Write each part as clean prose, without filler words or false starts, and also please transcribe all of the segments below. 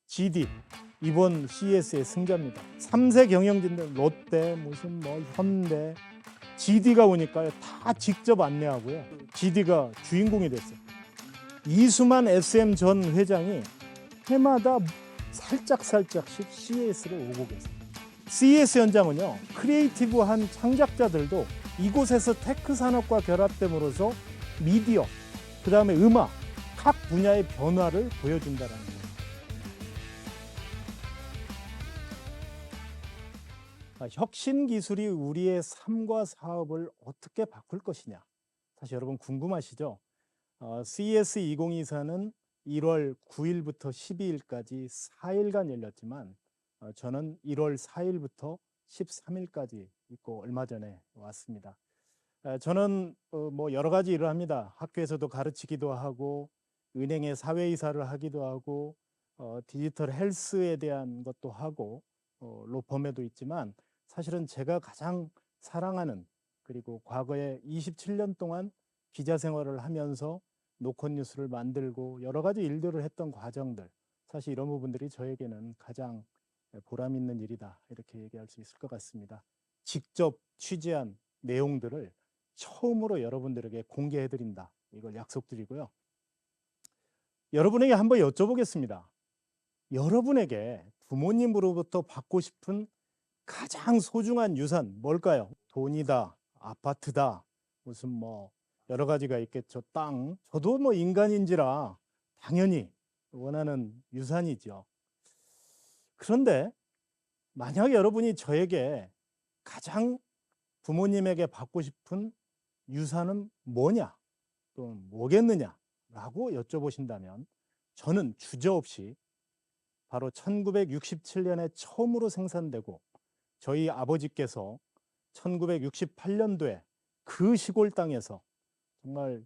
GD 이번 CES의 승자입니다. 3세 경영진들 롯데 무슨 뭐 현대 GD가 오니까요 다 직접 안내하고요. GD가 주인공이 됐어요. 이수만 SM 전 회장이 해마다 살짝씩 CES를 오고 계세요. CES 현장은요 크리에이티브한 창작자들도 이곳에서 테크 산업과 결합됨으로써 미디어, 그 다음에 음악, 각 분야의 변화를 보여준다는 거예요. 혁신 기술이 우리의 삶과 사업을 어떻게 바꿀 것이냐. 사실 여러분 궁금하시죠? CES 2024는 1월 9일부터 12일까지 4일간 열렸지만 저는 1월 4일부터 13일까지 있고 얼마 전에 왔습니다. 저는 뭐 여러 가지 일을 합니다. 학교에서도 가르치기도 하고 은행에 사회이사를 하기도 하고 디지털 헬스에 대한 것도 하고 로펌에도 있지만 사실은 제가 가장 사랑하는, 그리고 과거에 27년 동안 기자 생활을 하면서 노컷뉴스를 만들고 여러 가지 일들을 했던 과정들, 사실 이런 부분들이 저에게는 가장 보람 있는 일이다, 이렇게 얘기할 수 있을 것 같습니다. 직접 취재한 내용들을 처음으로 여러분들에게 공개해 드린다, 이걸 약속드리고요. 여러분에게 한번 여쭤보겠습니다. 여러분에게 부모님으로부터 받고 싶은 가장 소중한 유산 뭘까요? 돈이다, 아파트다, 무슨 뭐 여러 가지가 있겠죠. 땅. 저도 뭐 인간인지라 당연히 원하는 유산이죠. 그런데 만약 여러분이 저에게 가장 부모님에게 받고 싶은 유산은 뭐냐, 또는 뭐겠느냐라고 여쭤보신다면 저는 주저없이 바로 1967년에 처음으로 생산되고 저희 아버지께서 1968년도에 그 시골 땅에서 정말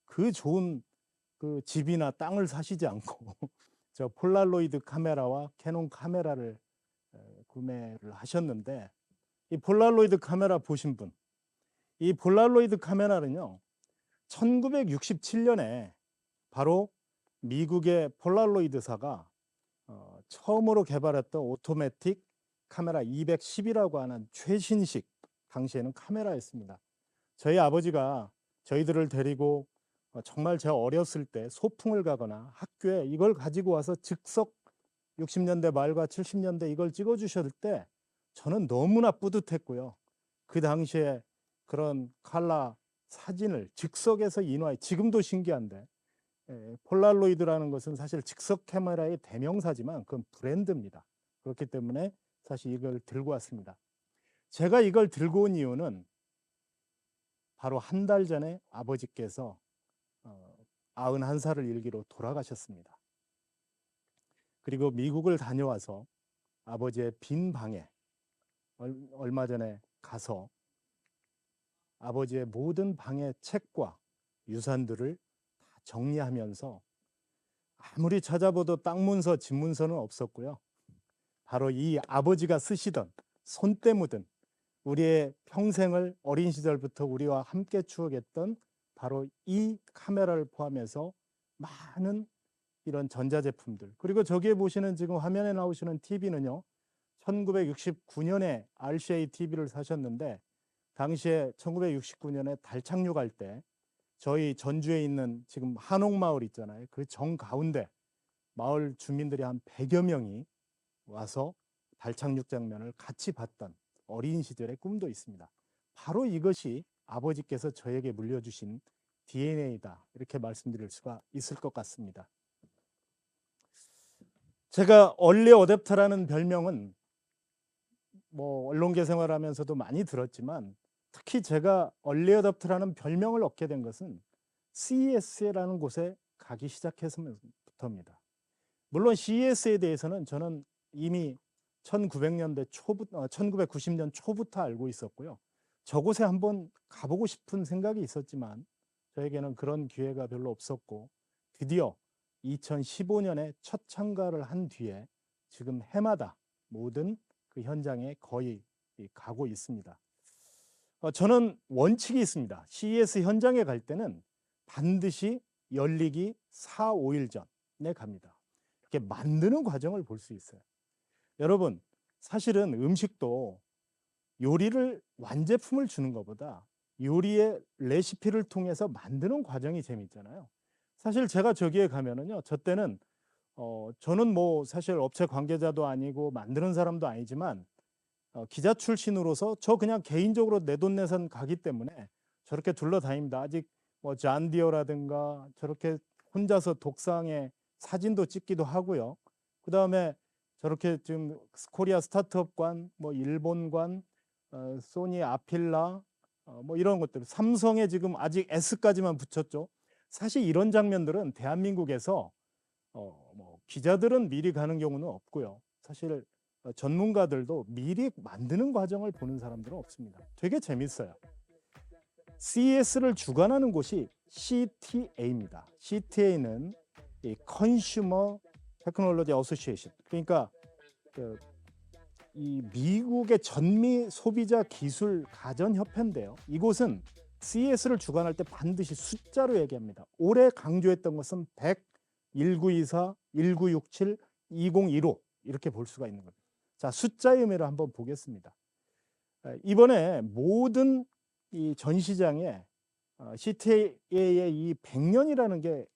그 좋은 그 집이나 땅을 사시지 않고 저 폴라로이드 카메라와 캐논 카메라를 구매를 하셨는데, 이 폴라로이드 카메라 보신 분, 이 폴라로이드 카메라는요 1967년에 바로 미국의 폴라로이드사가 처음으로 개발했던 오토매틱 카메라 210이라고 하는 최신식, 당시에는 카메라였습니다. 저희 아버지가 저희들을 데리고 정말 제가 어렸을 때 소풍을 가거나 학교에 이걸 가지고 와서 즉석 60년대 말과 70년대 이걸 찍어 주셨을 때 저는 너무나 뿌듯했고요. 그 당시에 그런 칼라 사진을 즉석에서 인화해, 지금도 신기한데 폴라로이드라는 것은 사실 즉석 카메라의 대명사지만 그건 브랜드입니다. 그렇기 때문에 사실 이걸 들고 왔습니다. 제가 이걸 들고 온 이유는 바로 한 달 전에 아버지께서 91살을 일기로 돌아가셨습니다. 그리고 미국을 다녀와서 아버지의 빈 방에 얼마 전에 가서 아버지의 모든 방의 책과 유산들을 다 정리하면서 아무리 찾아봐도 땅 문서, 집 문서는 없었고요. 바로 이 아버지가 쓰시던 손때 묻은 우리의 평생을 어린 시절부터 우리와 함께 추억했던 바로 이 카메라를 포함해서 많은 이런 전자제품들, 그리고 저기에 보시는 지금 화면에 나오시는 TV는요 1969년에 RCA TV를 사셨는데, 당시에 1969년에 달 착륙할 때 저희 전주에 있는 지금 한옥마을 있잖아요, 그 정가운데 마을 주민들이 한 100여 명이 와서 달 착륙 장면을 같이 봤던 어린 시절의 꿈도 있습니다. 바로 이것이 아버지께서 저에게 물려주신 DNA다, 이렇게 말씀드릴 수가 있을 것 같습니다. 제가 얼리 어댑터라는 별명은 뭐 언론계 생활하면서도 많이 들었지만, 특히 제가 얼리 어댑터라는 별명을 얻게 된 것은 CES라는 곳에 가기 시작해서부터입니다. 물론 CES에 대해서는 저는 이미 1900년대 초부터 1990년 초부터 알고 있었고요. 저곳에 한번 가보고 싶은 생각이 있었지만 저에게는 그런 기회가 별로 없었고, 드디어 2015년에 첫 참가를 한 뒤에 지금 해마다 모든 그 현장에 거의 가고 있습니다. 저는 원칙이 있습니다. CES 현장에 갈 때는 반드시 열리기 4, 5일 전에 갑니다. 이렇게 만드는 과정을 볼 수 있어요. 여러분, 사실은 음식도 요리를 완제품을 주는 것보다 요리의 레시피를 통해서 만드는 과정이 재밌잖아요. 사실 제가 저기에 가면은요, 저 때는 저는 뭐 사실 업체 관계자도 아니고 만드는 사람도 아니지만 기자 출신으로서 저 그냥 개인적으로 내돈내산 가기 때문에 저렇게 둘러다닙니다. 아직 뭐 잔디어라든가 저렇게 혼자서 독상에 사진도 찍기도 하고요. 그 다음에 저렇게 지금 코리아 스타트업관, 뭐 일본관, 소니 아필라, 뭐 이런 것들, 삼성에 지금 아직 S까지만 붙였죠. 사실 이런 장면들은 대한민국에서 뭐 기자들은 미리 가는 경우는 없고요. 사실 전문가들도 미리 만드는 과정을 보는 사람들은 없습니다. 되게 재밌어요. CES를 주관하는 곳이 CTA입니다. CTA는 이 Consumer Technology Association, 그러니까 이 미국의 전미 소비자 기술 가전 협회인데요. 이곳은 CES를 주관할 때 반드시 숫자로 얘기합니다. 올해 강조했던 것은 100, 1924, 1967, 2015 이렇게 볼 수가 있는 겁니다. 자, 숫자의 의미를 한번 보겠습니다. 이번에 모든 이 전시장에 CTA의 이 100년이라는 게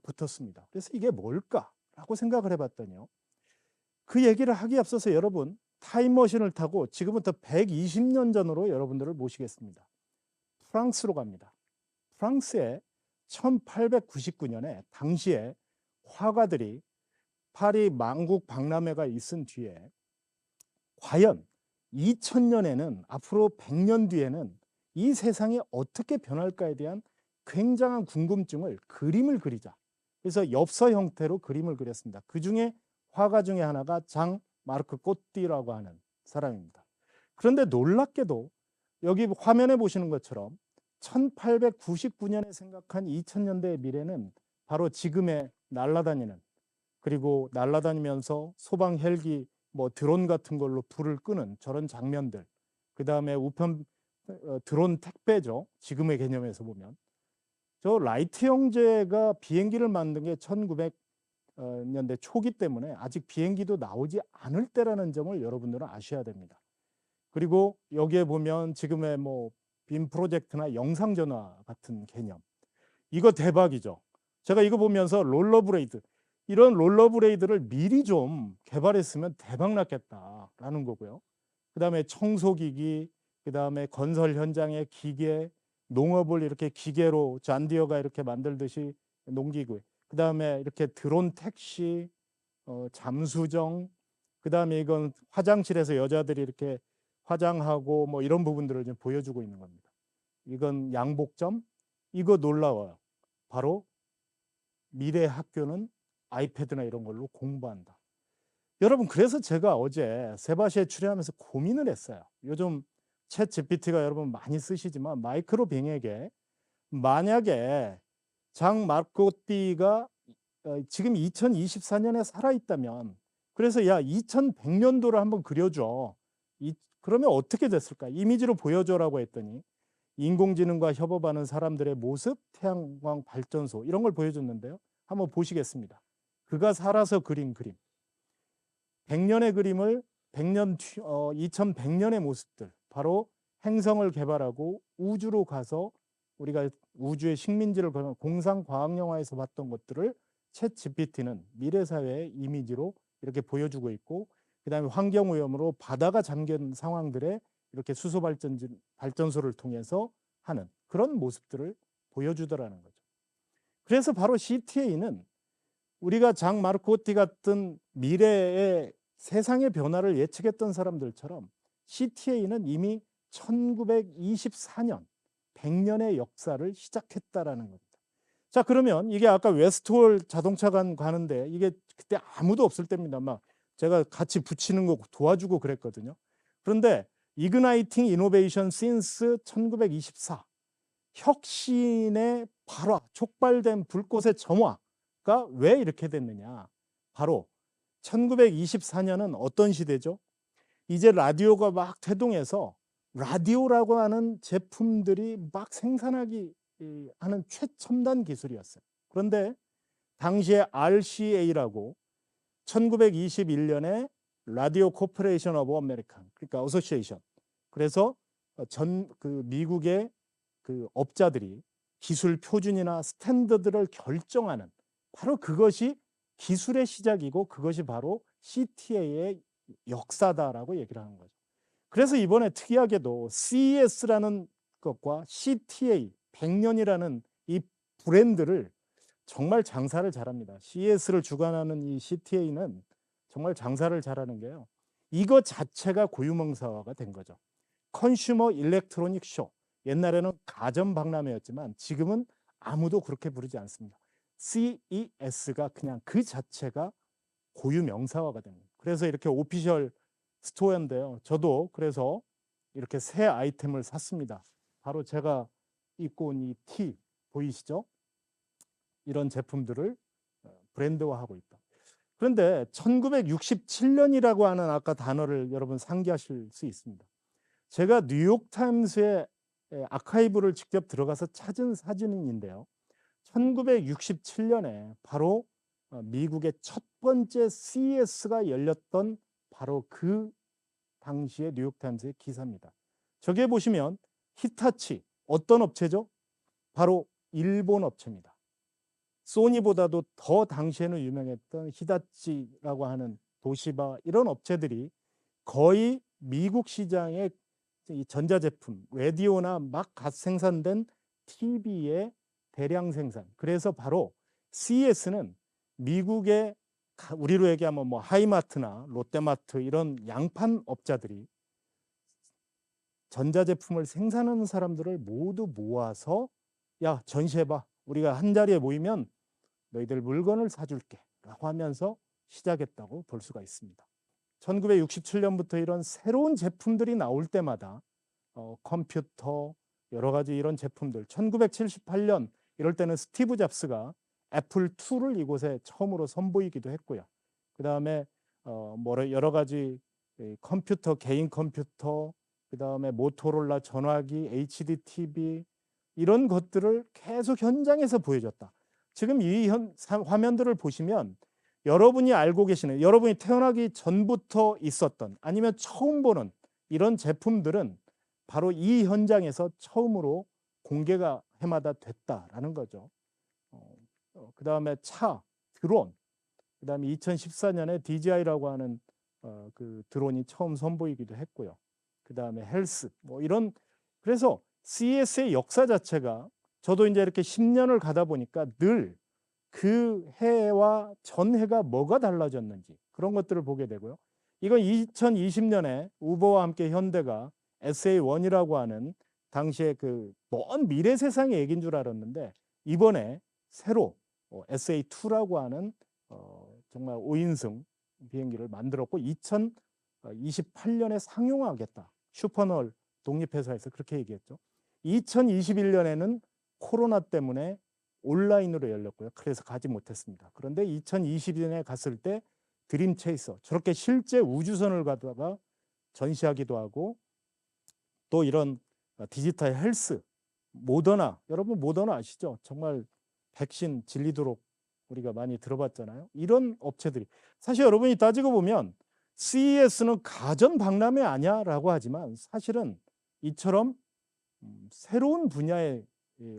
붙었습니다. 그래서 이게 뭘까라고 생각을 해봤더니요. 그 얘기를 하기 앞서서 여러분, 타임머신을 타고 지금부터 120년 전으로 여러분들을 모시겠습니다. 프랑스로 갑니다. 프랑스에 1899년에 당시에 화가들이 파리 만국 박람회가 있은 뒤에 과연 2000년에는 앞으로 100년 뒤에는 이 세상이 어떻게 변할까에 대한 굉장한 궁금증을 그림을 그리자. 그래서 엽서 형태로 그림을 그렸습니다. 그 중에 화가 중에 하나가 장 마르크 꼬띠라고 하는 사람입니다. 그런데 놀랍게도 여기 화면에 보시는 것처럼 1899년에 생각한 2000년대의 미래는 바로 지금의 날아다니는, 그리고 날아다니면서 소방 헬기 뭐 드론 같은 걸로 불을 끄는 저런 장면들, 그 다음에 우편 드론 택배죠. 지금의 개념에서 보면 저 라이트 형제가 비행기를 만든 게 1900년대 초기 때문에 아직 비행기도 나오지 않을 때라는 점을 여러분들은 아셔야 됩니다. 그리고 여기에 보면 지금의 뭐 빔 프로젝트나 영상 전화 같은 개념, 이거 대박이죠. 제가 이거 보면서 롤러브레이드, 이런 롤러브레이드를 미리 좀 개발했으면 대박 났겠다라는 거고요. 그 다음에 청소기기, 그 다음에 건설 현장의 기계, 농업을 이렇게 기계로 잔디어가 이렇게 만들듯이 농기구, 그 다음에 이렇게 드론 택시, 잠수정, 그 다음에 이건 화장실에서 여자들이 이렇게 화장하고 뭐 이런 부분들을 좀 보여주고 있는 겁니다. 이건 양복점, 이거 놀라워요. 바로 미래 학교는 아이패드나 이런 걸로 공부한다. 여러분, 그래서 제가 어제 세바시에 출연하면서 고민을 했어요. 요즘 챗 GPT가 여러분 많이 쓰시지만 마이크로 빙에게 만약에 장 마르코띠가 지금 2024년에 살아있다면, 그래서 야 2100년도를 한번 그려줘. 그러면 어떻게 됐을까? 이미지로 보여줘라고 했더니 인공지능과 협업하는 사람들의 모습, 태양광 발전소 이런 걸 보여줬는데요. 한번 보시겠습니다. 그가 살아서 그린 그림. 100년의 그림을 2100년의 모습들, 바로 행성을 개발하고 우주로 가서 우리가 우주의 식민지를 거는 공상과학영화에서 봤던 것들을 챗 GPT는 미래사회의 이미지로 이렇게 보여주고 있고, 그 다음에 환경오염으로 바다가 잠긴 상황들에 이렇게 수소발전소를 통해서 하는 그런 모습들을 보여주더라는 거죠. 그래서 바로 CTA는 우리가 장 마르코티 같은 미래의 세상의 변화를 예측했던 사람들처럼 CTA는 이미 1924년 100년의 역사를 시작했다라는 겁니다. 자, 그러면 이게 아까 웨스트홀 자동차관 가는데 이게 그때 아무도 없을 때입니다. 막 제가 같이 붙이는 거 도와주고 그랬거든요. 그런데 Igniting Innovation Since 1924, 혁신의 발화, 촉발된 불꽃의 점화가 왜 이렇게 됐느냐. 바로 1924년은 어떤 시대죠? 이제 라디오가 막 태동해서 라디오라고 하는 제품들이 막 생산하기 하는 최첨단 기술이었어요. 그런데 당시에 RCA라고 1921년에 라디오 코퍼레이션 오브 아메리칸, 그러니까 어소시에이션. 그래서 그 미국의 그 업자들이 기술 표준이나 스탠더드를 결정하는, 바로 그것이 기술의 시작이고 그것이 바로 CTA의 역사다라고 얘기를 하는 거죠. 그래서 이번에 특이하게도 CES라는 것과 CTA 100년이라는 이 브랜드를 정말 장사를 잘합니다. CES를 주관하는 이 CTA는 정말 장사를 잘하는 게요. 이거 자체가 고유명사화가 된 거죠. 컨슈머 일렉트로닉 쇼. 옛날에는 가전 박람회였지만 지금은 아무도 그렇게 부르지 않습니다. CES가 그냥 그 자체가 고유 명사화가 됩니다. 그래서 이렇게 오피셜 스토어인데요. 저도 그래서 이렇게 새 아이템을 샀습니다. 바로 제가 입고 온 이 티 보이시죠? 이런 제품들을 브랜드화하고 있다. 그런데 1967년이라고 하는 아까 단어를 여러분 상기하실 수 있습니다. 제가 뉴욕타임스의 아카이브를 직접 들어가서 찾은 사진인데요. 1967년에 바로 미국의 첫 번째 CES가 열렸던 바로 그 당시의 뉴욕타임스의 기사입니다. 저기에 보시면 히타치, 어떤 업체죠? 바로 일본 업체입니다. 소니보다도 더 당시에는 유명했던 히타치라고 하는 도시바, 이런 업체들이 거의 미국 시장의 이 전자제품, 라디오나 막 갓 생산된 TV의 대량 생산. 그래서 바로 CES는 미국의 우리로 얘기하면 뭐 하이마트나 롯데마트 이런 양판 업자들이 전자제품을 생산하는 사람들을 모두 모아서 야, 전시해봐. 우리가 한 자리에 모이면 너희들 물건을 사줄게 라고 하면서 시작했다고 볼 수가 있습니다. 1967년부터 이런 새로운 제품들이 나올 때마다 컴퓨터, 여러 가지 이런 제품들, 1978년 이럴 때는 스티브 잡스가 애플 2를 이곳에 처음으로 선보이기도 했고요. 그 다음에 여러 가지 컴퓨터, 개인 컴퓨터, 그 다음에 모토로라 전화기, HD TV 이런 것들을 계속 현장에서 보여줬다. 지금 이 화면들을 보시면 여러분이 알고 계시는, 여러분이 태어나기 전부터 있었던 아니면 처음 보는 이런 제품들은 바로 이 현장에서 처음으로 공개가 해마다 됐다라는 거죠. 그 다음에 차, 드론, 그 다음에 2014년에 DJI라고 하는 그 드론이 처음 선보이기도 했고요. 그 다음에 헬스, 뭐 이런, 그래서 CES의 역사 자체가 저도 이제 이렇게 10년을 가다 보니까 늘 그 해와 전해가 뭐가 달라졌는지 그런 것들을 보게 되고요. 이건 2020년에 우버와 함께 현대가 SA1이라고 하는 당시에 그 먼 미래 세상의 얘기인 줄 알았는데 이번에 새로 SA2라고 하는 정말 5인승 비행기를 만들었고 2028년에 상용화하겠다. 슈퍼널 독립회사에서 그렇게 얘기했죠. 2021년에는 코로나 때문에 온라인으로 열렸고요. 그래서 가지 못했습니다. 그런데 2022년에 갔을 때 드림 체이서, 저렇게 실제 우주선을 가다가 전시하기도 하고, 또 이런 디지털 헬스, 모더나, 여러분 모더나 아시죠? 정말 백신 질리도록 우리가 많이 들어봤잖아요. 이런 업체들이, 사실 여러분이 따지고 보면 CES는 가전 박람회 아니야 라고 하지만 사실은 이처럼 새로운 분야의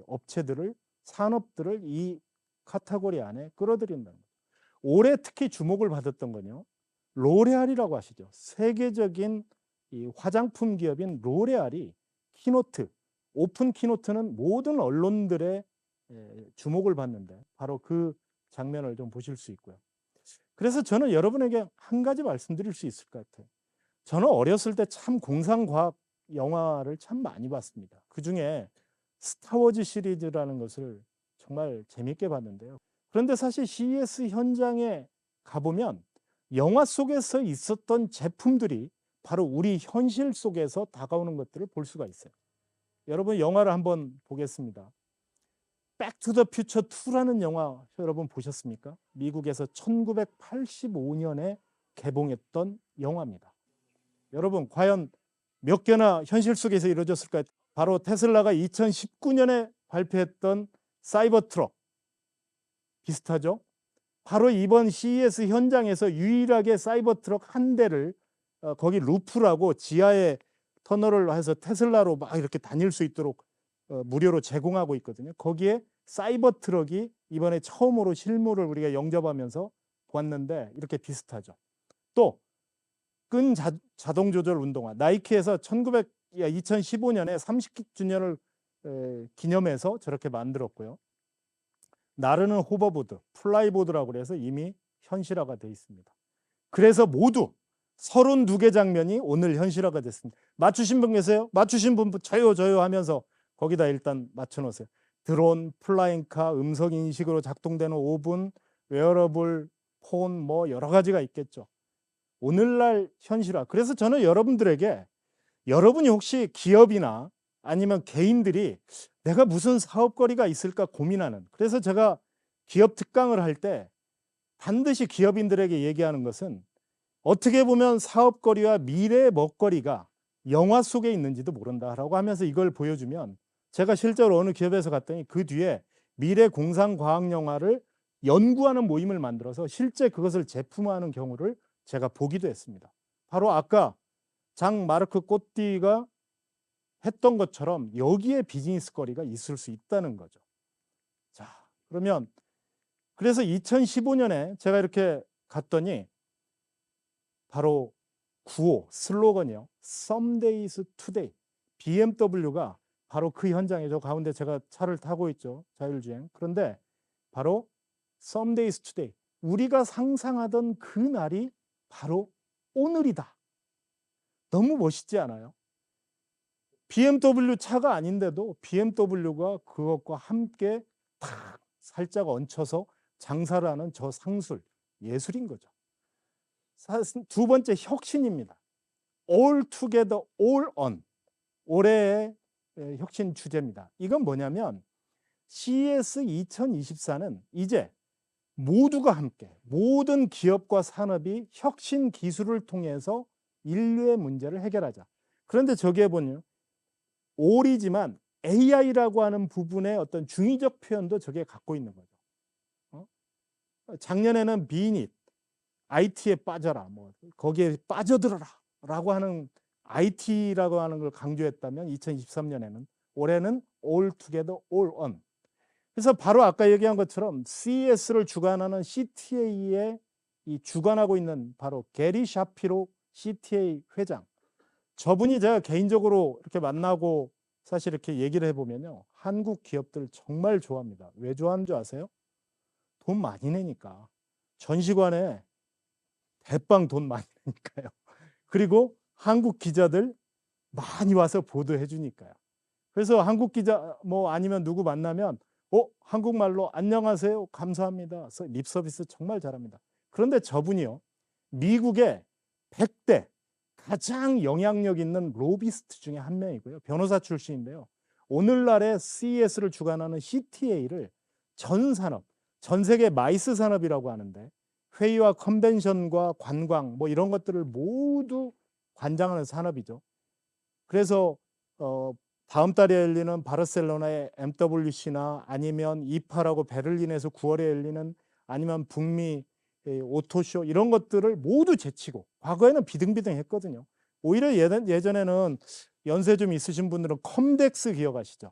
업체들을, 산업들을 이 카테고리 안에 끌어들인다는 거죠. 올해 특히 주목을 받았던 건요, 로레알이라고 아시죠? 세계적인 이 화장품 기업인 로레알이 키노트, 오픈 키노트는 모든 언론들의 주목을 받는데 바로 그 장면을 좀 보실 수 있고요. 그래서 저는 여러분에게 한 가지 말씀드릴 수 있을 것 같아요. 저는 어렸을 때 참 공상과학 영화를 참 많이 봤습니다. 그중에 스타워즈 시리즈라는 것을 정말 재밌게 봤는데요. 그런데 사실 CES 현장에 가보면 영화 속에서 있었던 제품들이 바로 우리 현실 속에서 다가오는 것들을 볼 수가 있어요. 여러분 영화를 한번 보겠습니다. 백투더퓨처 2라는 영화 여러분 보셨습니까? 미국에서 1985년에 개봉했던 영화입니다. 여러분 과연 몇 개나 현실 속에서 이루어졌을까요? 바로 테슬라가 2019년에 발표했던 사이버 트럭 비슷하죠? 바로 이번 CES 현장에서 유일하게 사이버 트럭 한 대를 거기 루프라고 지하에 터널을 해서 테슬라로 막 이렇게 다닐 수 있도록 무료로 제공하고 있거든요. 거기에 사이버 트럭이 이번에 처음으로 실물을 우리가 영접하면서 보았는데 이렇게 비슷하죠. 또 끈 자동 조절 운동화, 나이키에서 2015년에 30주년을 기념해서 저렇게 만들었고요. 나르는 호버보드, 플라이보드라고 해서 이미 현실화가 되어 있습니다. 그래서 모두 32개 장면이 오늘 현실화가 됐습니다. 맞추신 분 계세요? 맞추신 분 저요 하면서 거기다 일단 맞춰놓으세요. 드론, 플라잉카, 음성인식으로 작동되는 오븐, 웨어러블, 폰 뭐 여러 가지가 있겠죠. 오늘날 현실화. 그래서 저는 여러분들에게 여러분이 혹시 기업이나 아니면 개인들이 내가 무슨 사업거리가 있을까 고민하는, 그래서 제가 기업 특강을 할 때 반드시 기업인들에게 얘기하는 것은 어떻게 보면 사업거리와 미래의 먹거리가 영화 속에 있는지도 모른다라고 하면서 이걸 보여주면 제가 실제로 어느 기업에서 갔더니 그 뒤에 미래 공상과학 영화를 연구하는 모임을 만들어서 실제 그것을 제품화하는 경우를 제가 보기도 했습니다. 바로 아까 장 마르크 꼬띠가 했던 것처럼 여기에 비즈니스 거리가 있을 수 있다는 거죠. 자, 그러면 그래서 2015년에 제가 이렇게 갔더니 바로 9호 슬로건이요. Somedays Today. BMW가 바로 그 현장에, 저 가운데 제가 차를 타고 있죠. 자율주행. 그런데 바로 Somedays Today. 우리가 상상하던 그 날이 바로 오늘이다. 너무 멋있지 않아요? BMW 차가 아닌데도 BMW가 그것과 함께 탁 살짝 얹혀서 장사를 하는 저 상술, 예술인 거죠. 두 번째, 혁신입니다. All Together, All On. 올해의 혁신 주제입니다. 이건 뭐냐면 CES 2024는 이제 모두가 함께, 모든 기업과 산업이 혁신 기술을 통해서 인류의 문제를 해결하자. 그런데 저기에 보면 all이지만 AI라고 하는 부분의 어떤 중의적 표현도 저게 갖고 있는 거죠. 작년에는 비닛, IT에 빠져라, 뭐 거기에 빠져들어라 라고 하는 IT라고 하는 걸 강조했다면 2023년에는, 올해는 all together, all on. 그래서 바로 아까 얘기한 것처럼 CES를 주관하는 CTA에 주관하고 있는 바로 게리 샤피로 CTA 회장, 저분이 제가 개인적으로 이렇게 만나고 사실 이렇게 얘기를 해보면요, 한국 기업들 정말 좋아합니다. 왜 좋아하는 줄 아세요? 돈 많이 내니까. 전시관에 대빵 돈 많이 내니까요. 그리고 한국 기자들 많이 와서 보도해 주니까요. 그래서 한국 기자 뭐 아니면 누구 만나면 한국말로 안녕하세요, 감사합니다, 립 서비스 정말 잘합니다. 그런데 저분이요, 미국의 100대 가장 영향력 있는 로비스트 중에 한 명이고요. 변호사 출신인데요. 오늘날의 CES를 주관하는 CTA를 전 산업, 전 세계 마이스 산업이라고 하는데 회의와 컨벤션과 관광 뭐 이런 것들을 모두 관장하는 산업이죠. 그래서 다음 달에 열리는 바르셀로나의 MWC나 아니면 이파라고 베를린에서 9월에 열리는, 아니면 북미 오토쇼, 이런 것들을 모두 제치고, 과거에는 비등비등했거든요. 오히려 예전에는 연세 좀 있으신 분들은 컴덱스 기억하시죠?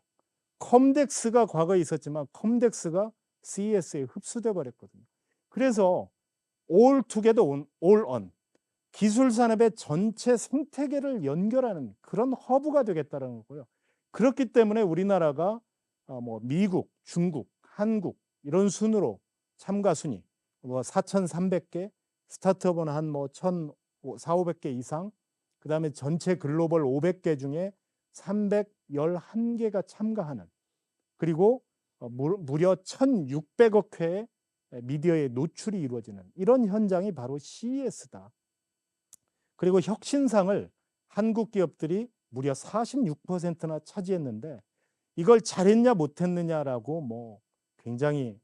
컴덱스가 과거에 있었지만 컴덱스가 CES에 흡수돼 버렸거든요. 그래서 all together, all on, 기술 산업의 전체 생태계를 연결하는 그런 허브가 되겠다는 거고요. 그렇기 때문에 우리나라가 뭐 미국, 중국, 한국 이런 순으로 참가 순위 뭐 4,300개, 스타트업은 한 뭐 1,400-500개 이상, 그다음에 전체 글로벌 500개 중에 311개가 참가하는, 그리고 무려 1,600억 회의 미디어의 노출이 이루어지는 이런 현장이 바로 CES다. 그리고 혁신상을 한국 기업들이 무려 46%나 차지했는데, 이걸 잘했냐 못했느냐라고 뭐 굉장히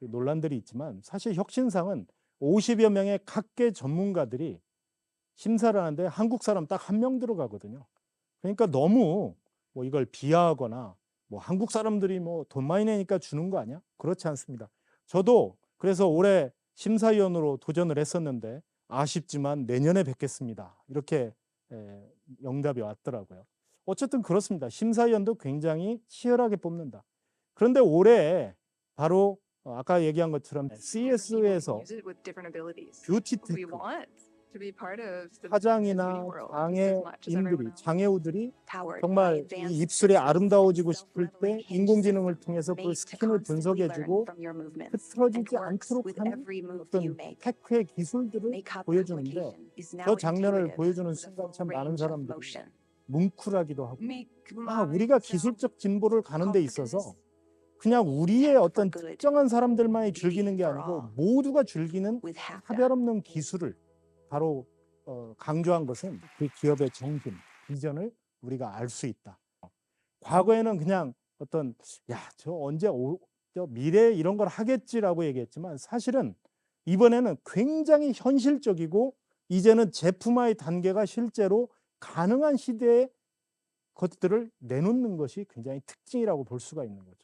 논란들이 있지만, 사실 혁신상은 50여 명의 각계 전문가들이 심사를 하는데 한국 사람 딱 한 명 들어가거든요. 그러니까 너무 뭐 이걸 비하하거나 뭐 한국 사람들이 뭐 돈 많이 내니까 주는 거 아니야? 그렇지 않습니다. 저도 그래서 올해 심사위원으로 도전을 했었는데 아쉽지만 내년에 뵙겠습니다. 이렇게 응답이 왔더라고요. 어쨌든 그렇습니다. 심사위원도 굉장히 치열하게 뽑는다. 그런데 올해 바로 아까 얘기한 것처럼 CS에서 뷰티테크 화장이나 장애우들이 정말 이 입술이 아름다워지고 싶을 때 인공지능을 통해서 그 스킨을 분석해주고 흐트러지지 않도록 하는 어떤 테크의 기술들을 보여주는데 저 장면을 보여주는 순간 참 많은 사람들이 뭉클하기도 하고 우리가 기술적 진보를 가는 데 있어서 그냥 우리의 어떤 특정한 사람들만이 즐기는 게 아니고 모두가 즐기는 차별 없는 기술을 바로 강조한 것은 그 기업의 정신, 비전을 우리가 알 수 있다. 과거에는 그냥 어떤 저 언제 저 미래에 이런 걸 하겠지라고 얘기했지만 사실은 이번에는 굉장히 현실적이고 이제는 제품화의 단계가 실제로 가능한 시대의 것들을 내놓는 것이 굉장히 특징이라고 볼 수가 있는 거죠.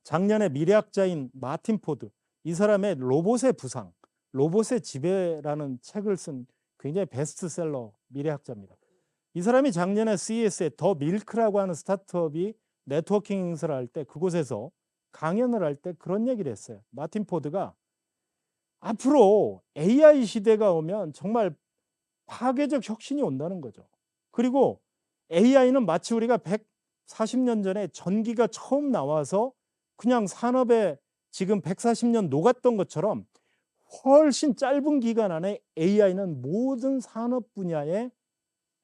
작년에 미래학자인 마틴 포드, 이 사람의 로봇의 부상, 로봇의 지배라는 책을 쓴 굉장히 베스트셀러 미래학자입니다. 이 사람이 작년에 CES에 더 밀크라고 하는 스타트업이 네트워킹 행사를 할 때 그곳에서 강연을 할 때 그런 얘기를 했어요. 마틴 포드가 앞으로 AI 시대가 오면 정말 파괴적 혁신이 온다는 거죠. 그리고 AI는 마치 우리가 140년 전에 전기가 처음 나와서 그냥 산업에 지금 140년 녹았던 것처럼 훨씬 짧은 기간 안에 AI는 모든 산업 분야의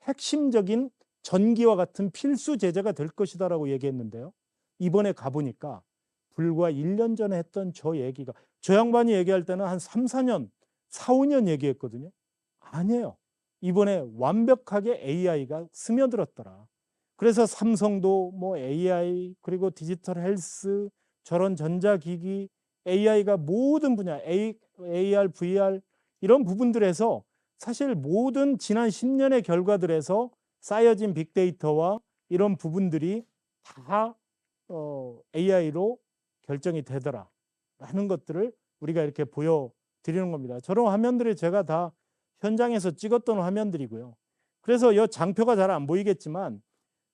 핵심적인 전기와 같은 필수 제재가 될 것이다라고 얘기했는데요. 이번에 가보니까 불과 1년 전에 했던 저 얘기가 저 양반이 얘기할 때는 한 3, 4년, 4, 5년 얘기했거든요. 아니에요. 이번에 완벽하게 AI가 스며들었더라. 그래서 삼성도 뭐 AI 그리고 디지털 헬스 저런 전자기기 AI가 모든 분야 AR, VR 이런 부분들에서 사실 모든 지난 10년의 결과들에서 쌓여진 빅데이터와 이런 부분들이 다 AI로 결정이 되더라 라는 것들을 우리가 이렇게 보여드리는 겁니다. 저런 화면들이 제가 다 현장에서 찍었던 화면들이고요. 그래서 이 장표가 잘 안 보이겠지만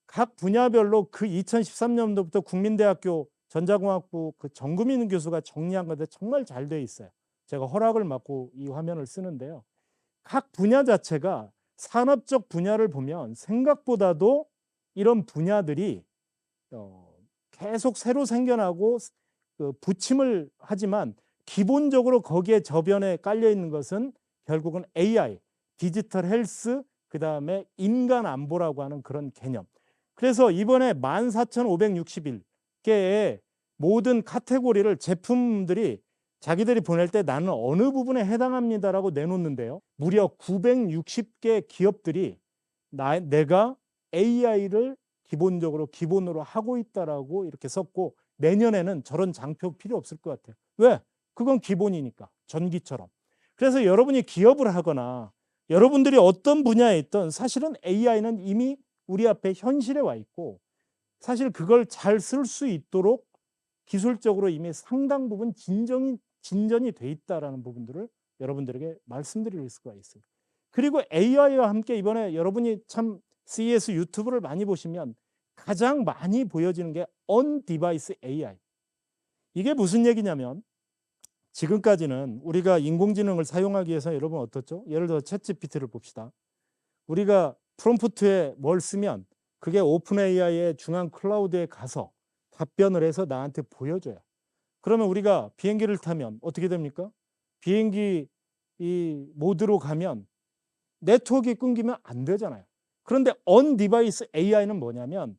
각 분야별로 그 2013년도부터 국민대학교 전자공학부 그 정금인 교수가 정리한 건데 정말 잘 돼 있어요. 제가 허락을 받고 이 화면을 쓰는데요. 각 분야 자체가 산업적 분야를 보면 생각보다도 이런 분야들이 계속 새로 생겨나고 부침을 하지만 기본적으로 거기에 저변에 깔려 있는 것은 결국은 AI, 디지털 헬스, 그 다음에 인간 안보라고 하는 그런 개념. 그래서 이번에 14,561개의 모든 카테고리를 제품들이 자기들이 보낼 때 나는 어느 부분에 해당합니다라고 내놓는데요. 무려 960개 기업들이 내가 AI를 기본으로 하고 있다라고 이렇게 썼고 내년에는 저런 장표 필요 없을 것 같아요. 왜? 그건 기본이니까 전기처럼. 그래서 여러분이 기업을 하거나 여러분들이 어떤 분야에 있든 사실은 AI는 이미 우리 앞에 현실에 와 있고 사실 그걸 잘 쓸 수 있도록 기술적으로 이미 상당 부분 진전이 돼 있다라는 부분들을 여러분들에게 말씀드릴 수가 있어요. 그리고 AI와 함께 이번에 여러분이 참 CES 유튜브를 많이 보시면 가장 많이 보여지는 게 on-device AI. 이게 무슨 얘기냐면 지금까지는 우리가 인공지능을 사용하기 위해서 여러분 어떻죠? 예를 들어 챗GPT를 봅시다. 우리가 프롬프트에 뭘 쓰면 그게 오픈 AI의 중앙 클라우드에 가서 답변을 해서 나한테 보여줘요. 그러면 우리가 비행기를 타면 어떻게 됩니까? 비행기 이 모드로 가면 네트워크가 끊기면 안 되잖아요. 그런데 on-device AI는 뭐냐면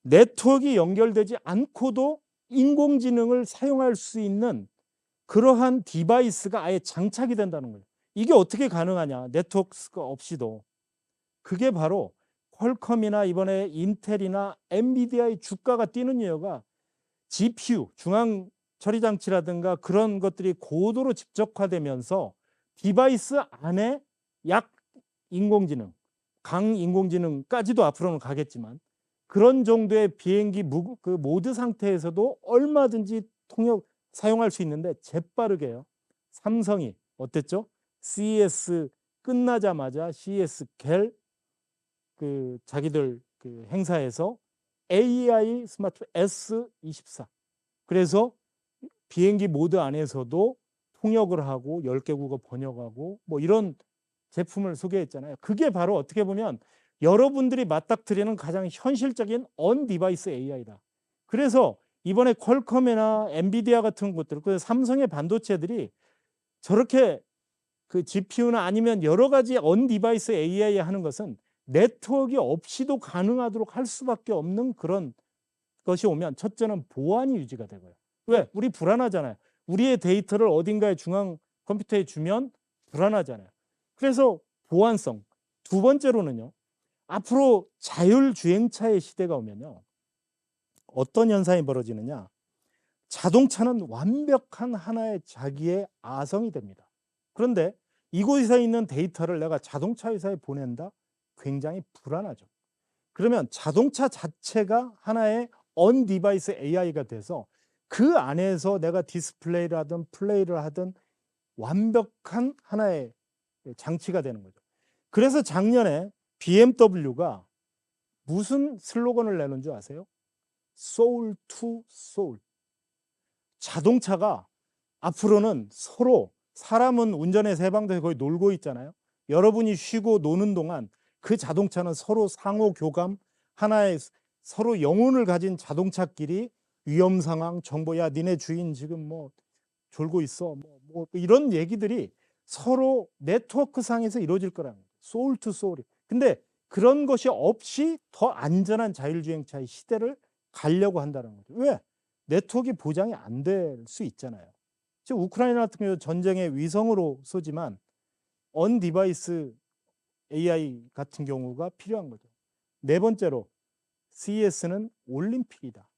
네트워크가 연결되지 않고도 인공지능을 사용할 수 있는 그러한 디바이스가 아예 장착이 된다는 거예요. 이게 어떻게 가능하냐? 네트워크가 없이도. 그게 바로 퀄컴이나 이번에 인텔이나 엔비디아의 주가가 뛰는 이유가 GPU, 중앙 처리 장치라든가 그런 것들이 고도로 집적화되면서 디바이스 안에 약 인공지능, 강 인공지능까지도 앞으로는 가겠지만 그런 정도의 비행기 그 모드 상태에서도 얼마든지 사용할 수 있는데 재빠르게요. 삼성이 어땠죠? CES 끝나자마자 CES 겔 그 자기들 그 행사에서 AI 스마트 S24 그래서 비행기 모드 안에서도 통역을 하고 10개국어 번역하고 뭐 이런 제품을 소개했잖아요. 그게 바로 어떻게 보면 여러분들이 맞닥뜨리는 가장 현실적인 언 디바이스 AI다. 그래서 이번에 퀄컴이나 엔비디아 같은 곳들, 그 삼성의 반도체들이 저렇게 그 GPU나 아니면 여러 가지 언 디바이스 AI 하는 것은 네트워크 없이도 가능하도록 할 수밖에 없는 그런 것이 오면 첫째는 보안이 유지가 되고요. 왜? 우리 불안하잖아요. 우리의 데이터를 어딘가에 중앙 컴퓨터에 주면 불안하잖아요. 그래서 보안성. 두 번째로는요. 앞으로 자율주행차의 시대가 오면요. 어떤 현상이 벌어지느냐. 자동차는 완벽한 하나의 자기의 아성이 됩니다. 그런데 이곳에 있는 데이터를 내가 자동차 회사에 보낸다? 굉장히 불안하죠. 그러면 자동차 자체가 하나의 언 디바이스 AI가 돼서 그 안에서 내가 디스플레이를 하든 플레이를 하든 완벽한 하나의 장치가 되는 거죠. 그래서 작년에 BMW가 무슨 슬로건을 내는 줄 아세요? Soul to Soul. 자동차가 앞으로는 서로 사람은 운전해서 해방돼서 거의 놀고 있잖아요. 여러분이 쉬고 노는 동안 그 자동차는 서로 상호 교감 하나의 서로 영혼을 가진 자동차끼리 위험 상황 정보 야 니네 주인 지금 뭐 졸고 있어 뭐 이런 얘기들이 서로 네트워크 상에서 이루어질 거라는 거예요. 소울 투 소울이. 근데 그런 것이 없이 더 안전한 자율주행차의 시대를 가려고 한다는 거죠. 왜? 네트워크 보장이 안 될 수 있잖아요. 지금 우크라이나 같은 경우 전쟁의 위성으로 쏘지만 언 디바이스 AI 같은 경우가 필요한 거죠. 네 번째로 CES는 올림픽이다.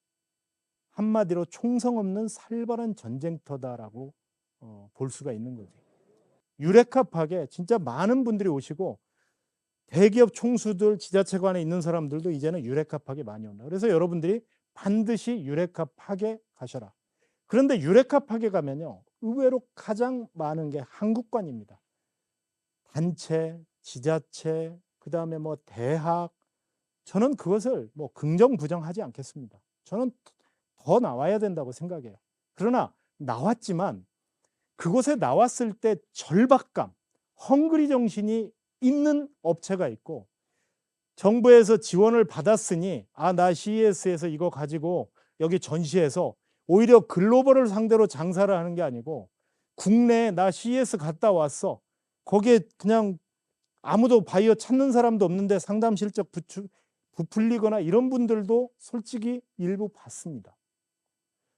한마디로 총성 없는 살벌한 전쟁터다라고 볼 수가 있는 거죠. 유레카 파괴 진짜 많은 분들이 오시고 대기업 총수들 지자체관에 있는 사람들도 이제는 유레카 파괴 많이 온다. 그래서 여러분들이 반드시 유레카 파괴 가셔라. 그런데 유레카 파괴 가면요. 의외로 가장 많은 게 한국관입니다. 단체, 지자체, 그다음에 뭐 대학 저는 그것을 뭐 긍정 부정하지 않겠습니다. 저는 더 나와야 된다고 생각해요. 그러나 나왔지만 그곳에 나왔을 때 절박감, 헝그리 정신이 있는 업체가 있고 정부에서 지원을 받았으니 나 CES에서 이거 가지고 여기 전시해서 오히려 글로벌을 상대로 장사를 하는 게 아니고 국내에 나 CES 갔다 왔어. 거기에 그냥 아무도 바이오 찾는 사람도 없는데 상담 실적 부풀리거나 이런 분들도 솔직히 일부 봤습니다.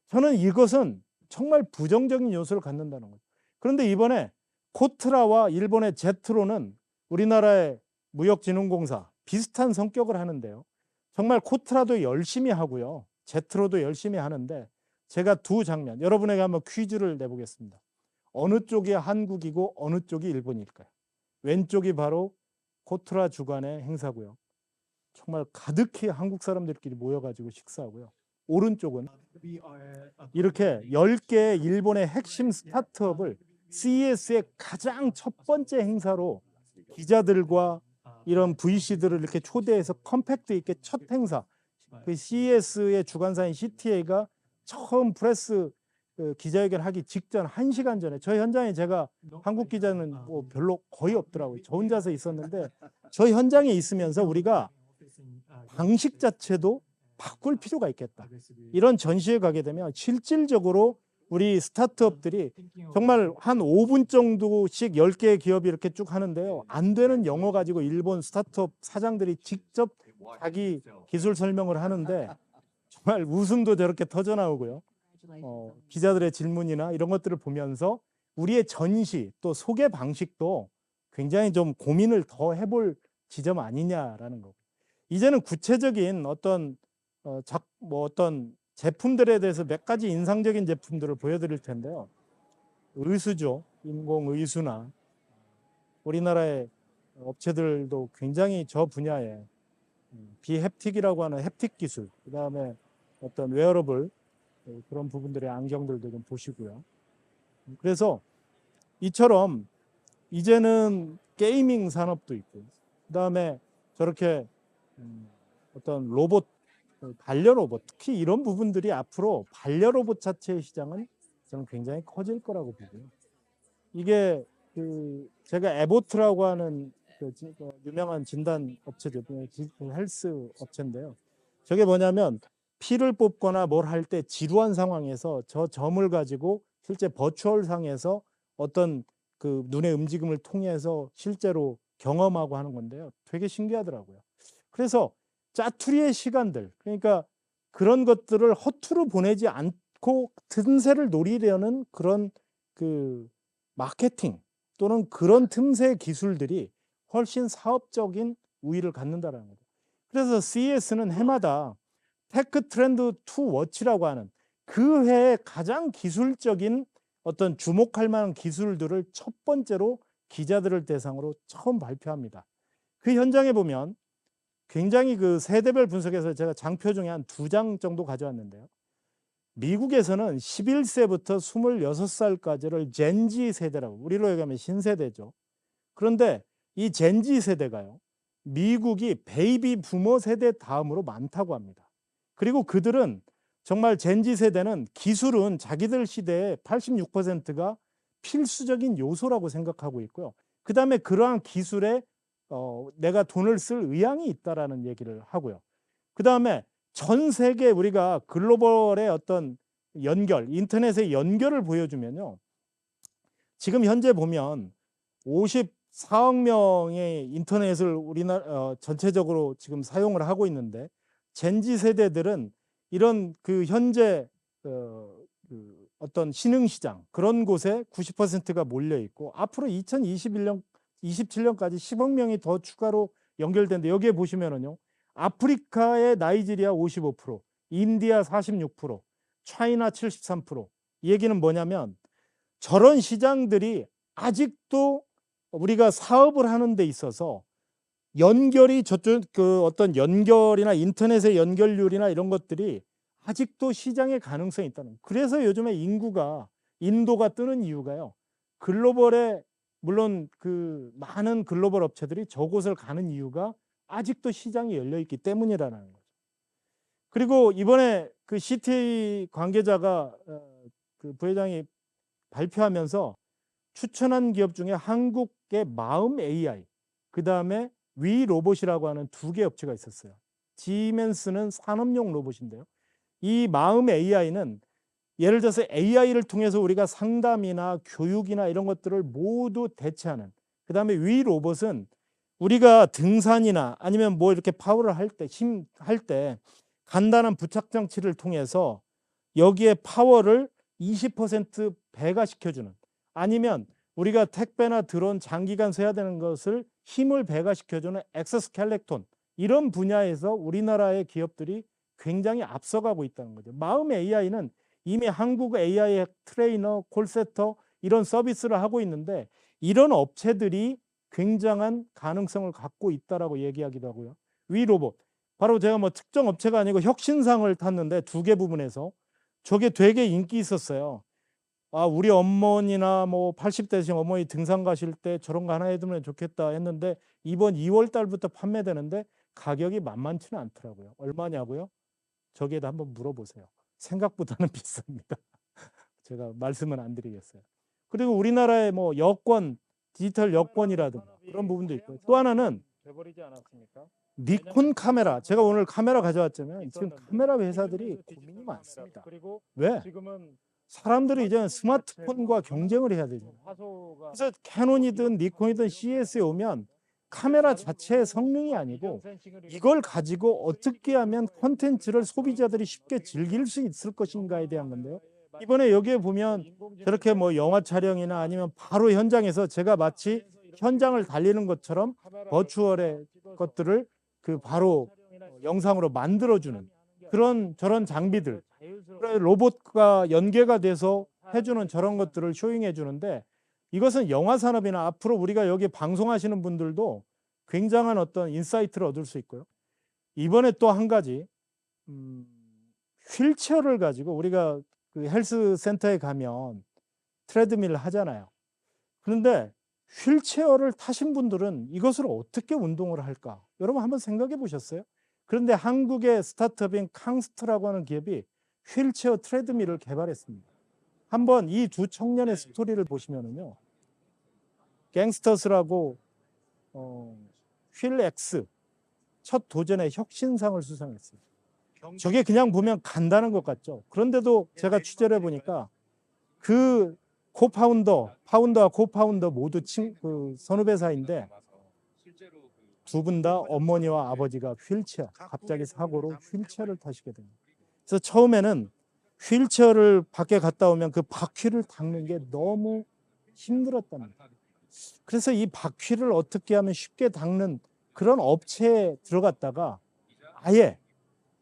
저는 이것은 정말 부정적인 요소를 갖는다는 거죠. 그런데 이번에 코트라와 일본의 제트로는 우리나라의 무역진흥공사 비슷한 성격을 하는데요. 정말 코트라도 열심히 하고요. 제트로도 열심히 하는데 제가 두 장면, 여러분에게 한번 퀴즈를 내보겠습니다. 어느 쪽이 한국이고 어느 쪽이 일본일까요? 왼쪽이 바로 코트라 주관의 행사고요. 정말 가득히 한국 사람들끼리 모여가지고 식사하고요. 오른쪽은 이렇게 10개의 일본의 핵심 스타트업을 CES의 가장 첫 번째 행사로 기자들과 이런 VC들을 이렇게 초대해서 컴팩트 있게 첫 행사 그 CES의 주관사인 CTA가 처음 프레스 기자회견 하기 직전 1시간 전에 저 현장에 제가 한국 기자는 뭐 별로 거의 없더라고요. 저 혼자서 있었는데 저 현장에 있으면서 우리가 방식 자체도 바꿀 필요가 있겠다. 이런 전시회 가게 되면 실질적으로 우리 스타트업들이 정말 한 5분 정도씩 10개의 기업이 이렇게 쭉 하는데요. 안 되는 영어 가지고 일본 스타트업 사장들이 직접 자기 기술 설명을 하는데 정말 웃음도 저렇게 터져 나오고요. 기자들의 질문이나 이런 것들을 보면서 우리의 전시 또 소개 방식도 굉장히 좀 고민을 더 해볼 지점 아니냐라는 거고. 이제는 구체적인 어떤 어떤 제품들에 대해서 몇 가지 인상적인 제품들을 보여드릴 텐데요. 의수죠. 인공의수나 우리나라의 업체들도 굉장히 저 분야에 비햅틱이라고 하는 햅틱 기술, 그 다음에 어떤 웨어러블 그런 부분들의 안경들도 좀 보시고요. 그래서 이처럼 이제는 게이밍 산업도 있고, 그다음에 저렇게 어떤 로봇, 반려로봇, 특히 이런 부분들이 앞으로 반려로봇 자체의 시장은 저는 굉장히 커질 거라고 보고요. 이게 제가 에보트라고 하는 유명한 진단 업체죠. 헬스 업체인데요. 저게 뭐냐면 피를 뽑거나 뭘 할 때 지루한 상황에서 저 점을 가지고 실제 버추얼 상에서 어떤 그 눈의 움직임을 통해서 실제로 경험하고 하는 건데요. 되게 신기하더라고요. 그래서 짜투리의 시간들, 그러니까 그런 것들을 허투루 보내지 않고 틈새를 노리려는 그런 그 마케팅 또는 그런 틈새 기술들이 훨씬 사업적인 우위를 갖는다라는 거죠. 그래서 CES는 해마다 테크 트렌드 투 워치라고 하는 그 해의 가장 기술적인 어떤 주목할 만한 기술들을 첫 번째로 기자들을 대상으로 처음 발표합니다. 그 현장에 보면 굉장히 그 세대별 분석에서 제가 장표 중에 한 2장 정도 가져왔는데요. 미국에서는 11세부터 26살까지를 젠지 세대라고, 우리로 얘기하면 신세대죠. 그런데 이 젠지 세대가요, 미국이 베이비 부모 세대 다음으로 많다고 합니다. 그리고 그들은 정말 젠지 세대는 기술은 자기들 시대의 86%가 필수적인 요소라고 생각하고 있고요. 그 다음에 그러한 기술에 내가 돈을 쓸 의향이 있다라는 얘기를 하고요. 그 다음에 전 세계 우리가 글로벌의 어떤 연결, 인터넷의 연결을 보여주면요. 지금 현재 보면 54억 명의 인터넷을 우리나라 전체적으로 지금 사용을 하고 있는데, 젠지 세대들은 이런 그 현재 어떤 신흥시장 그런 곳에 90%가 몰려 있고, 앞으로 2021년 27년까지 10억 명이 더 추가로 연결되는데, 여기에 보시면은요, 아프리카의 나이지리아 55%, 인디아 46%, 차이나 73%. 이 얘기는 뭐냐면 저런 시장들이 아직도 우리가 사업을 하는 데 있어서 연결이 저쪽 그 어떤 연결이나 인터넷의 연결률이나 이런 것들이 아직도 시장의 가능성이 있다는. 그래서 요즘에 인도가 뜨는 이유가요. 글로벌에 물론 그 많은 글로벌 업체들이 저곳을 가는 이유가 아직도 시장이 열려 있기 때문이라는 거죠. 그리고 이번에 그 CTA 관계자가 그 부회장이 발표하면서 추천한 기업 중에 한국의 마음 AI, 그 다음에 위 로봇이라고 하는 2개 업체가 있었어요. 지멘스는 산업용 로봇인데요. 이 마음 AI는 예를 들어서 AI를 통해서 우리가 상담이나 교육이나 이런 것들을 모두 대체하는, 그 다음에 위 로봇은 우리가 등산이나 아니면 뭐 이렇게 파워를 할 때, 힘 할 때 간단한 부착 장치를 통해서 여기에 파워를 20% 배가시켜주는, 아니면 우리가 택배나 드론 장기간 써야 되는 것을 힘을 배가시켜주는 엑서스켈레톤, 이런 분야에서 우리나라의 기업들이 굉장히 앞서가고 있다는 거죠. 마음 AI는 이미 한국 AI 트레이너, 콜센터 이런 서비스를 하고 있는데, 이런 업체들이 굉장한 가능성을 갖고 있다라고 얘기하기도 하고요. 위 로봇, 바로 제가 뭐 특정 업체가 아니고 혁신상을 탔는데 2개 부분에서 저게 되게 인기 있었어요. 아, 우리 어머니나 뭐 80대 되신 어머니 등산 가실 때 저런 거 하나 해두면 좋겠다 했는데, 이번 2월 달부터 판매되는데 가격이 만만치는 않더라고요. 얼마냐고요? 저기에다 한번 물어보세요. 생각보다는 비쌉니다. 제가 말씀은 안 드리겠어요. 그리고 우리나라의 뭐 여권, 디지털 여권이라든가 그런 부분도 있고, 또 하나는 니콘 카메라. 제가 오늘 카메라 가져왔잖아요. 지금 카메라 회사들이 고민이 많습니다. 왜? 사람들이 이제 스마트폰과 경쟁을 해야 되죠. 그래서 캐논이든 니콘이든 CES에 오면 카메라 자체의 성능이 아니고 이걸 가지고 어떻게 하면 콘텐츠를 소비자들이 쉽게 즐길 수 있을 것인가에 대한 건데요. 이번에 여기에 보면 저렇게 뭐 영화 촬영이나 아니면 바로 현장에서 제가 마치 현장을 달리는 것처럼 버추얼의 것들을 그 바로 영상으로 만들어주는 그런 저런 장비들, 로봇과 연계가 돼서 해주는 저런 것들을 쇼잉해 주는데, 이것은 영화 산업이나 앞으로 우리가 여기 방송하시는 분들도 굉장한 어떤 인사이트를 얻을 수 있고요. 이번에 또 한 가지, 휠체어를 가지고 우리가 그 헬스 센터에 가면 트레드밀 하잖아요. 그런데 휠체어를 타신 분들은 이것을 어떻게 운동을 할까? 여러분 한번 생각해 보셨어요? 그런데 한국의 스타트업인 캉스트라고 하는 기업이 휠체어 트레드밀을 개발했습니다. 한번 이 두 청년의 스토리를 보시면은요. 갱스터스라고 휠X 첫 도전에 혁신상을 수상했어요. 저게 그냥 보면 간단한 것 같죠. 그런데도 제가 취재를 해보니까 그 파운더와 코파운더 모두 선후배사인데 두 분 다 어머니와 아버지가 휠체어, 갑자기 사고로 휠체어를 타시게 됩니다. 그래서 처음에는 휠체어를 밖에 갔다 오면 그 바퀴를 닦는 게 너무 힘들었답니다. 그래서 이 바퀴를 어떻게 하면 쉽게 닦는 그런 업체에 들어갔다가 아예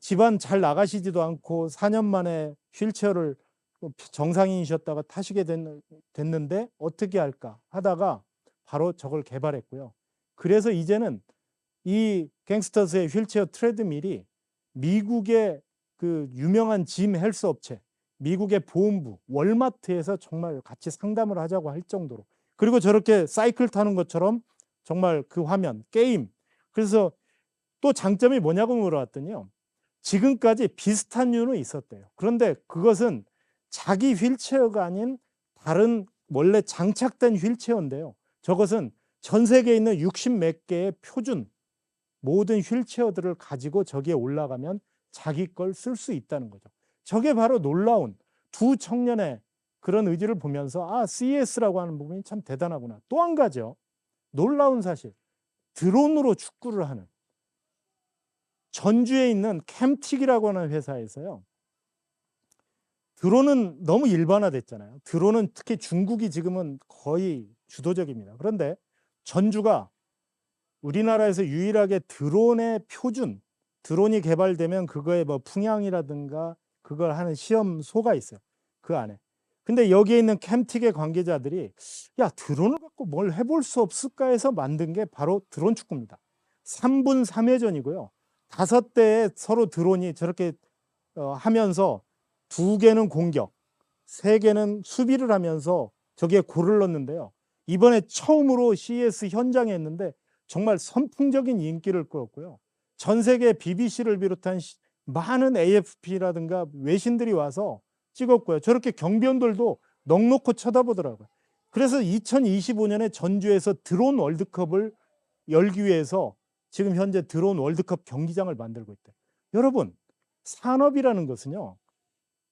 집안 잘 나가시지도 않고 4년 만에 휠체어를 정상인이셨다가 타시게 됐는데 어떻게 할까 하다가 바로 저걸 개발했고요. 그래서 이제는 이 갱스터스의 휠체어 트레드밀이 미국의 그 유명한 짐 헬스 업체, 미국의 보험부, 월마트에서 정말 같이 상담을 하자고 할 정도로, 그리고 저렇게 사이클 타는 것처럼 정말 그 화면, 게임. 그래서 또 장점이 뭐냐고 물어봤더니요. 지금까지 비슷한 류는 있었대요. 그런데 그것은 자기 휠체어가 아닌 다른 원래 장착된 휠체어인데요. 저것은 전 세계에 있는 60 몇 개의 표준 모든 휠체어들을 가지고 저기에 올라가면 자기 걸 쓸 수 있다는 거죠. 저게 바로 놀라운 두 청년의 그런 의지를 보면서 CES라고 하는 부분이 참 대단하구나. 또 한 가지요. 놀라운 사실. 드론으로 축구를 하는 전주에 있는 캠틱이라고 하는 회사에서요. 드론은 너무 일반화됐잖아요. 드론은 특히 중국이 지금은 거의 주도적입니다. 그런데 전주가 우리나라에서 유일하게 드론의 표준, 드론이 개발되면 그거에 뭐 풍향이라든가 그걸 하는 시험소가 있어요. 그 안에. 근데 여기에 있는 캠틱의 관계자들이 야, 드론을 갖고 뭘 해볼 수 없을까 해서 만든 게 바로 드론 축구입니다. 3분 3회전이고요. 5대의 서로 드론이 저렇게 하면서 2개는 공격, 3개는 수비를 하면서 저기에 골을 넣는데요. 이번에 처음으로 CES 현장에 했는데 정말 선풍적인 인기를 끌었고요. 전 세계 BBC를 비롯한 많은 AFP라든가 외신들이 와서 찍었고요. 저렇게 경비원들도 넋놓고 쳐다보더라고요. 그래서 2025년에 전주에서 드론 월드컵을 열기 위해서 지금 현재 드론 월드컵 경기장을 만들고 있대요. 여러분, 산업이라는 것은요.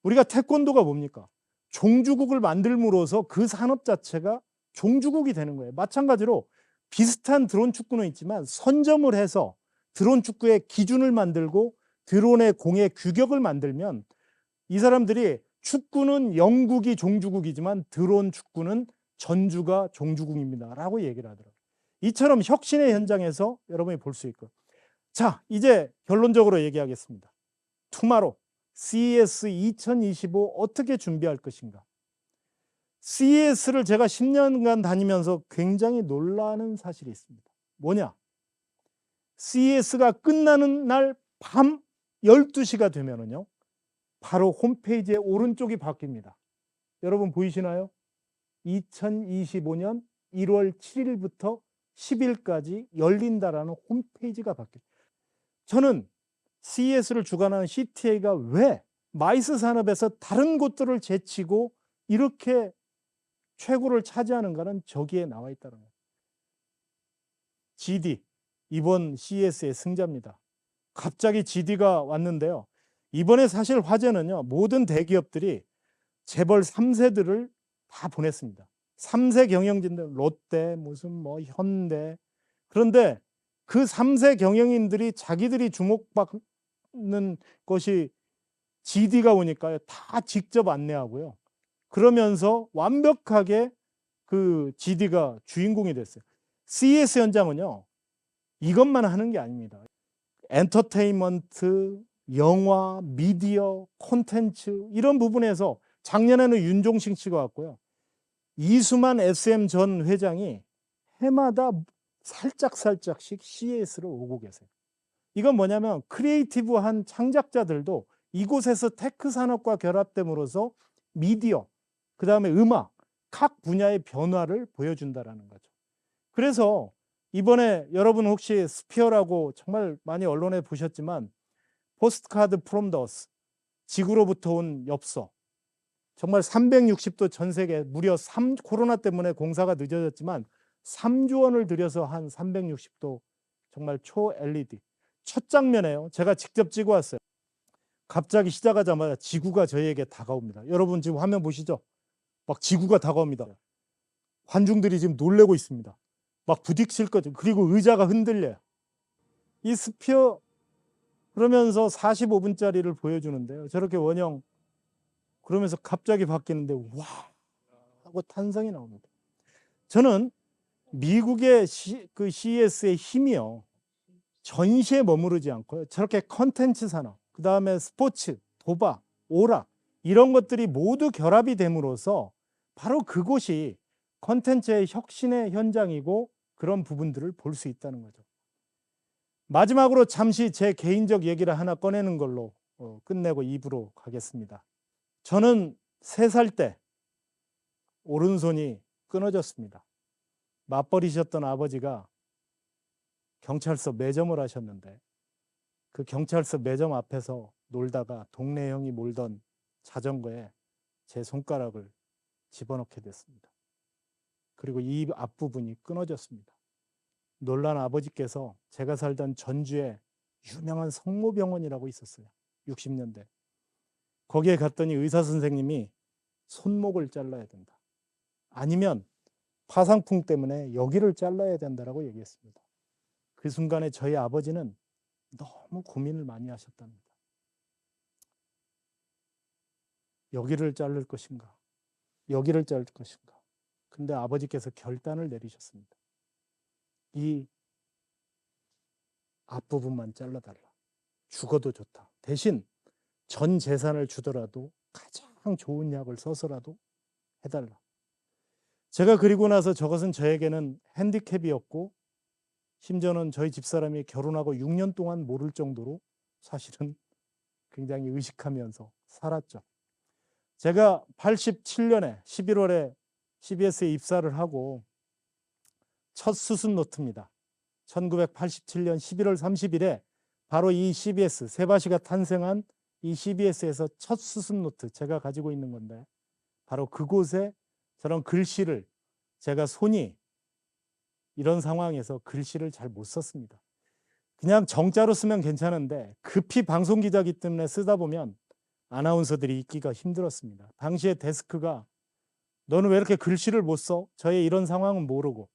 우리가 태권도가 뭡니까? 종주국을 만들므로써 그 산업 자체가 종주국이 되는 거예요. 마찬가지로 비슷한 드론 축구는 있지만 선점을 해서 드론 축구의 기준을 만들고 드론의 공의 규격을 만들면 이 사람들이 축구는 영국이 종주국이지만 드론 축구는 전주가 종주국입니다 라고 얘기를 하더라고요. 이처럼 혁신의 현장에서 여러분이 볼 수 있고. 자, 이제 결론적으로 얘기하겠습니다. 투마로우 CES 2025 어떻게 준비할 것인가? CES를 제가 10년간 다니면서 굉장히 놀라는 사실이 있습니다. 뭐냐? CES가 끝나는 날 밤 12시가 되면은요. 바로 홈페이지의 오른쪽이 바뀝니다. 여러분 보이시나요? 2025년 1월 7일부터 10일까지 열린다라는 홈페이지가 바뀌어요. 저는 CES를 주관하는 CTA가 왜 마이스 산업에서 다른 곳들을 제치고 이렇게 최고를 차지하는가는 저기에 나와 있다는 거예요. GD, 이번 CES의 승자입니다. 갑자기 GD가 왔는데요. 이번에 사실 화제는요. 모든 대기업들이 재벌 3세들을 다 보냈습니다. 3세 경영진들, 롯데, 무슨 뭐 현대. 그런데 그 3세 경영인들이 자기들이 주목받는 것이 GD가 오니까요. 다 직접 안내하고요. 그러면서 완벽하게 그 GD가 주인공이 됐어요. CES 현장은요. 이것만 하는 게 아닙니다. 엔터테인먼트, 영화, 미디어, 콘텐츠 이런 부분에서 작년에는 윤종신 씨가 왔고요. 이수만 SM 전 회장이 해마다 살짝씩 CES로 오고 계세요. 이건 뭐냐면 크리에이티브한 창작자들도 이곳에서 테크 산업과 결합됨으로써 미디어, 그 다음에 음악, 각 분야의 변화를 보여준다라는 거죠. 그래서 이번에 여러분 혹시 스피어라고 정말 많이 언론에 보셨지만 포스트카드 프롬 더 어스, 지구로부터 온 엽서, 정말 360도 전 세계 무려 코로나 때문에 공사가 늦어졌지만 3조 원을 들여서 한 360도 정말 초 LED 첫 장면에요. 제가 직접 찍어 왔어요. 갑자기 시작하자마자 지구가 저희에게 다가옵니다. 여러분 지금 화면 보시죠? 막 지구가 다가옵니다. 관중들이 지금 놀래고 있습니다. 막 부딪힐 거죠. 그리고 의자가 흔들려요. 이 스피어 그러면서 45분짜리를 보여주는데요. 저렇게 원형 그러면서 갑자기 바뀌는데 와 하고 탄성이 나옵니다. 저는 미국의 그 CES의 힘이요. 전시에 머무르지 않고요. 저렇게 컨텐츠 산업, 그 다음에 스포츠, 도박, 오락 이런 것들이 모두 결합이 됨으로써 바로 그곳이 컨텐츠의 혁신의 현장이고 그런 부분들을 볼 수 있다는 거죠. 마지막으로 잠시 제 개인적 얘기를 하나 꺼내는 걸로 끝내고 2부로 가겠습니다. 저는 3살 때 오른손이 끊어졌습니다. 맞벌이셨던 아버지가 경찰서 매점을 하셨는데 그 경찰서 매점 앞에서 놀다가 동네 형이 몰던 자전거에 제 손가락을 집어넣게 됐습니다. 그리고 이 앞부분이 끊어졌습니다. 놀란 아버지께서 제가 살던 전주에 유명한 성모병원이라고 있었어요. 60년대. 거기에 갔더니 의사 선생님이 손목을 잘라야 된다. 아니면 파상풍 때문에 여기를 잘라야 된다라고 얘기했습니다. 그 순간에 저희 아버지는 너무 고민을 많이 하셨답니다. 여기를 자를 것인가? 여기를 자를 것인가? 근데 아버지께서 결단을 내리셨습니다. 이 앞부분만 잘라달라. 죽어도 좋다. 대신 전 재산을 주더라도 가장 좋은 약을 써서라도 해달라. 제가 그리고 나서 저것은 저에게는 핸디캡이었고 심지어는 저희 집사람이 결혼하고 6년 동안 모를 정도로 사실은 굉장히 의식하면서 살았죠. 제가 87년에 11월에 CBS에 입사를 하고 첫 수습 노트입니다. 1987년 11월 30일에 바로 이 CBS, 세바시가 탄생한 이 CBS에서 첫 수습 노트 제가 가지고 있는 건데 바로 그곳에 저런 글씨를 제가 손이 이런 상황에서 글씨를 잘 못 썼습니다. 그냥 정자로 쓰면 괜찮은데 급히 방송기자기 때문에 쓰다 보면 아나운서들이 읽기가 힘들었습니다. 당시에 데스크가 너는 왜 이렇게 글씨를 못 써? 저의 이런 상황은 모르고.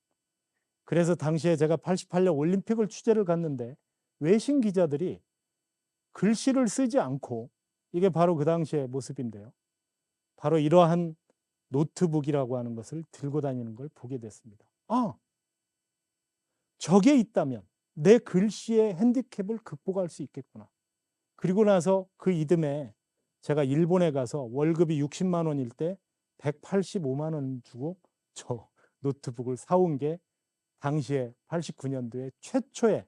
그래서 당시에 제가 88년 올림픽을 취재를 갔는데 외신 기자들이 글씨를 쓰지 않고 이게 바로 그 당시의 모습인데요. 바로 이러한 노트북이라고 하는 것을 들고 다니는 걸 보게 됐습니다. 아, 저게 있다면 내 글씨의 핸디캡을 극복할 수 있겠구나. 그리고 나서 그 이듬해 제가 일본에 가서 월급이 60만 원일 때 185만 원 주고 저 노트북을 사온 게 당시에 89년도에 최초의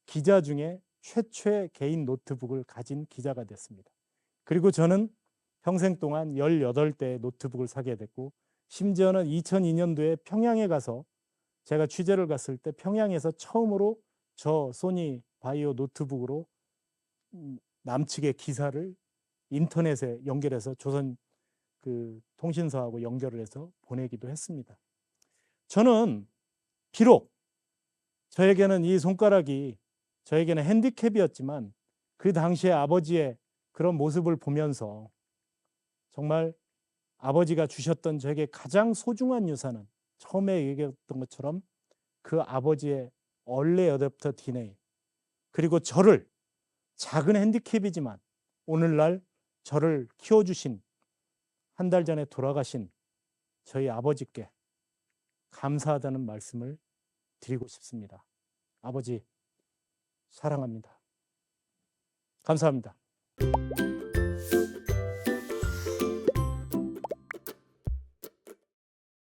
기자 중에 최초의 개인 노트북을 가진 기자가 됐습니다. 그리고 저는 평생 동안 18대의 노트북을 사게 됐고 심지어는 2002년도에 평양에 가서 제가 취재를 갔을 때 평양에서 처음으로 저 소니 바이오 노트북으로 남측의 기사를 인터넷에 연결해서 조선 그 통신사하고 연결을 해서 보내기도 했습니다. 저는 비록 저에게는 이 손가락이 저에게는 핸디캡이었지만 그 당시에 아버지의 그런 모습을 보면서 정말 아버지가 주셨던 저에게 가장 소중한 유산은 처음에 얘기했던 것처럼 그 아버지의 얼리 어댑터 DNA 그리고 저를 작은 핸디캡이지만 오늘날 저를 키워주신 한 달 전에 돌아가신 저희 아버지께 감사하다는 말씀을 드리고 싶습니다. 아버지 사랑합니다. 감사합니다.